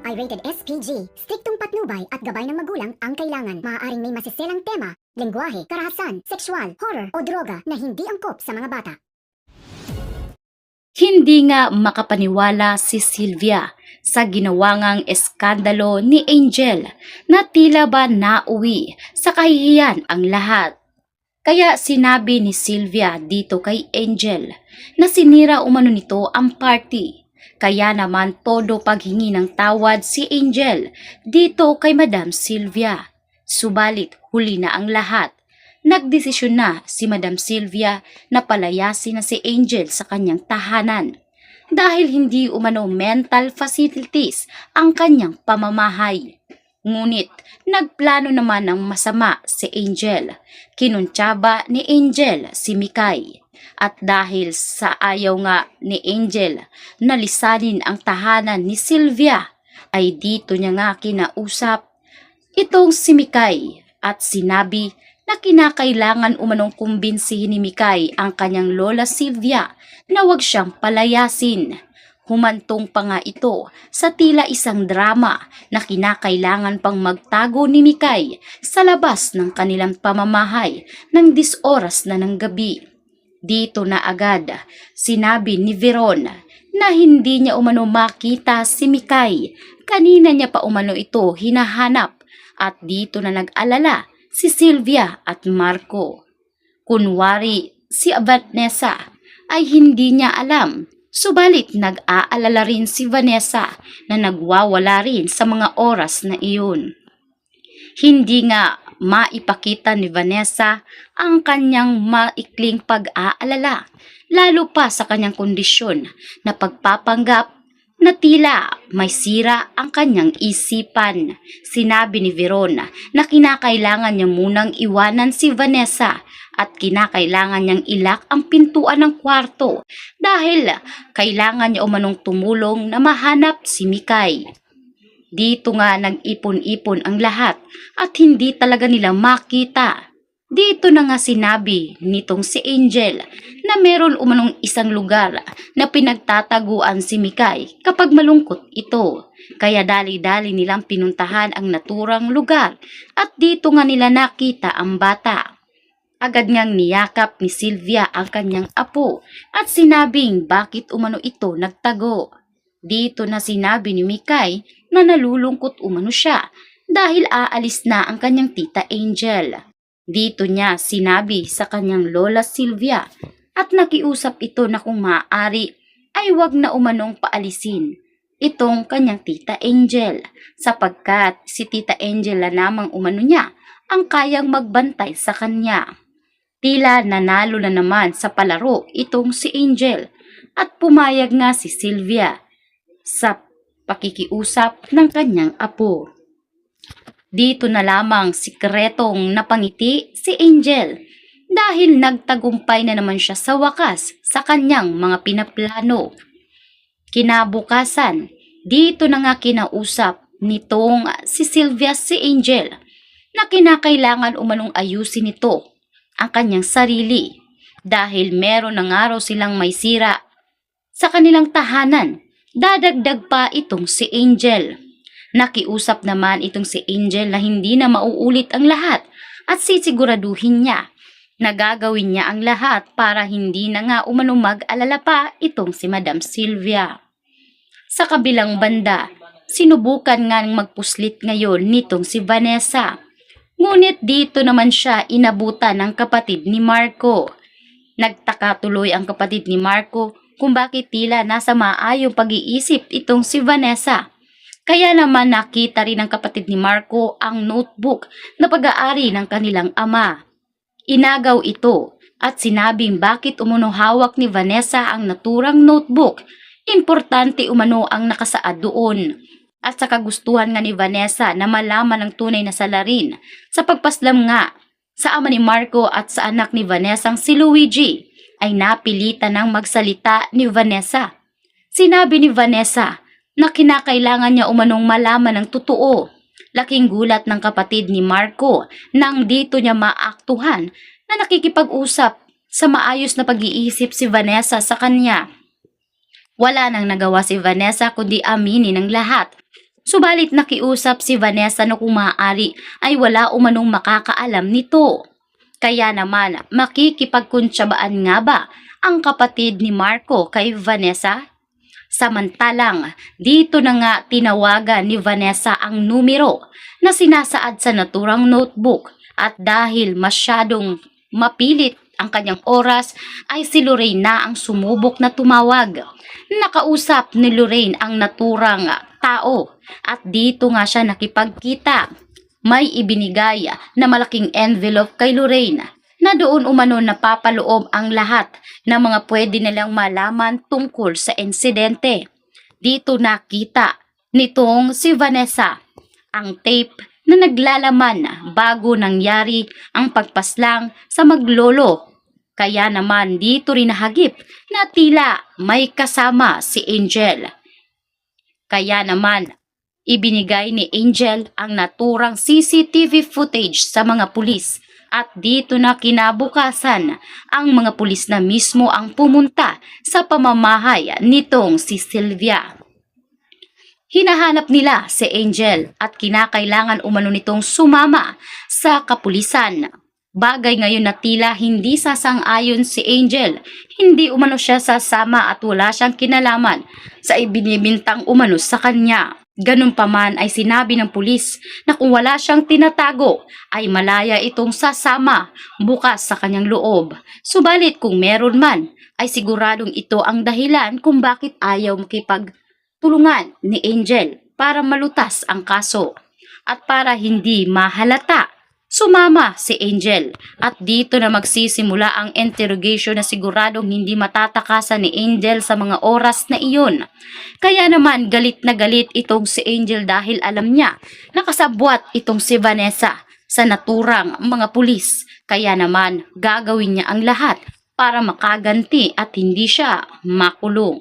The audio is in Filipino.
ay rated SPG. Striktong patnubay at gabay ng magulang ang kailangan. Maaaring may masiselang tema, lengguwahe, karahasan, sexual, horror o droga na hindi angkop sa mga bata. Hindi nga makapaniwala si Sylvia sa ginawang eskandalo ni Angel na tila ba nauwi sa kahihiyan ang lahat. Kaya sinabi ni Sylvia dito kay Angel na sinira umano nito ang party. Kaya naman todo paghingi ng tawad si Angel dito kay Madam Sylvia. Subalit huli na ang lahat. Nagdesisyon na si Madam Sylvia na palayasin na si Angel sa kanyang tahanan dahil hindi umano mental facilities ang kanyang pamamahay. Ngunit nagplano naman ng masama si Angel. Kinuntsaba ni Angel si Mikay. At dahil sa ayaw nga ni Angel na lisanin ang tahanan ni Sylvia, ay dito niya nga kinausap itong si Mikay at sinabi na kinakailangan umanong kumbinsihin ni Mikay ang kanyang lola Sylvia na huwag siyang palayasin. Humantong pa nga ito sa tila isang drama na kinakailangan pang magtago ni Mikay sa labas ng kanilang pamamahay ng 10 oras na ng gabi. Dito na agad sinabi ni Veron na hindi niya umano makita si Mikay. Kanina niya pa umano ito hinahanap at dito na nag-alala si Sylvia at Marco. Kunwari si Vanessa ay hindi niya alam. Subalit nag-aalala rin si Vanessa na nagwawala rin sa mga oras na iyon. Hindi nga maipakita ni Vanessa ang kanyang maikling pag-aalala, lalo pa sa kanyang kondisyon na pagpapanggap na tila may sira ang kanyang isipan. Sinabi ni Veron na kinakailangan niya munang iwanan si Vanessa at kinakailangan niyang ilak ang pintuan ng kwarto dahil kailangan niya umanong tumulong na mahanap si Mikay. Dito nga nag-ipon-ipon ang lahat at hindi talaga nila makita. Dito na nga sinabi nitong si Angel na meron umanong isang lugar na pinagtataguan si Mikay kapag malungkot ito. Kaya dali-dali nilang pinuntahan ang naturang lugar at dito nga nila nakita ang bata. Agad ngang niyakap ni Sylvia ang kanyang apo at sinabing bakit umano ito nagtago. Dito na sinabi ni Mikay na nalulungkot umano siya dahil aalis na ang kanyang tita Angel. Dito niya sinabi sa kanyang lola Sylvia at nakiusap ito na kung maaari ay wag na umanong paalisin itong kanyang tita Angel sapagkat si tita Angel na namang umano niya ang kayang magbantay sa kanya. Tila nanalo na naman sa palaro itong si Angel at pumayag nga si Sylvia sa pakikiusap ng kanyang apo. Dito na lamang sikretong napangiti si Angel dahil nagtagumpay na naman siya sa wakas sa kanyang mga pinaplano. Kinabukasan, dito na nga kinausap nitong si Sylvia si Angel na kinakailangan umanong ayusin nito ang kanyang sarili dahil meron na nga raw silang may sira sa kanilang tahanan. Dadagdag pa itong si Angel. Nakiusap naman itong si Angel na hindi na mauulit ang lahat at sisiguraduhin niya na gagawin niya ang lahat para hindi na nga umano mag-alala pa itong si Madam Sylvia. Sa kabilang banda, sinubukan nga ng magpuslit ngayon nitong si Vanessa. Ngunit dito naman siya inabutan ng kapatid ni Marco. Nagtaka tuloy ang kapatid ni Marco kung bakit tila nasa maayong pag-iisip itong si Vanessa. Kaya naman nakita rin ng kapatid ni Marco ang notebook na pag-aari ng kanilang ama. Inagaw ito at sinabing bakit umano hawak ni Vanessa ang naturang notebook. Importante umano ang nakasaad doon. At sa kagustuhan nga ni Vanessa na malaman ang tunay na salarin sa pagpaslam nga sa ama ni Marco at sa anak ni Vanessa si Luigi, ay napilitan ng magsalita ni Vanessa. Sinabi ni Vanessa na kinakailangan niya umanong malaman ng totoo. Laking gulat ng kapatid ni Marco nang dito niya maaktuhan na nakikipag-usap sa maayos na pag-iisip si Vanessa sa kanya. Wala nang nagawa si Vanessa kundi aminin ang lahat. Subalit nakiusap si Vanessa na kung maaari ay wala umanong makakaalam nito. Kaya naman makikipagkuntsabaan nga ba ang kapatid ni Marco kay Vanessa? Samantalang dito na nga tinawagan ni Vanessa ang numero na sinasaad sa naturang notebook at dahil masyadong mapilit ang kanyang oras ay si Lorraine na ang sumubok na tumawag. Nakausap ni Lorraine ang naturang tao at dito nga siya nakipagkita. May ibinigay na malaking envelope kay Lorraine na doon umano napapaloob ang lahat ng mga pwede nilang malaman tungkol sa insidente. Dito nakita nitong si Vanessa ang tape na naglalaman bago nangyari ang pagpaslang sa maglolo. Kaya naman dito rin nahagip na tila may kasama si Angel. Kaya naman ibinigay ni Angel ang naturang CCTV footage sa mga pulis at dito na kinabukasan ang mga pulis na mismo ang pumunta sa pamamahay nitong si Sylvia. Hinahanap nila si Angel at kinakailangan umano nitong sumama sa kapulisan. Bagay ngayon na tila hindi sasang-ayon si Angel, hindi umano siya sasama at wala siyang kinalaman sa ibinibintang umano sa kanya. Ganun pa man ay sinabi ng pulis na kung wala siyang tinatago ay malaya itong sasama bukas sa kanyang loob. Subalit kung meron man ay siguradong ito ang dahilan kung bakit ayaw makipagtulungan ni Angel para malutas ang kaso. At para hindi mahalata, sumama si Angel at dito na magsisimula ang interrogation na siguradong hindi matatakasan ni Angel sa mga oras na iyon. Kaya naman galit na galit itong si Angel dahil alam niya na kasabwat itong si Vanessa sa naturang mga pulis. Kaya naman gagawin niya ang lahat para makaganti at hindi siya makulong.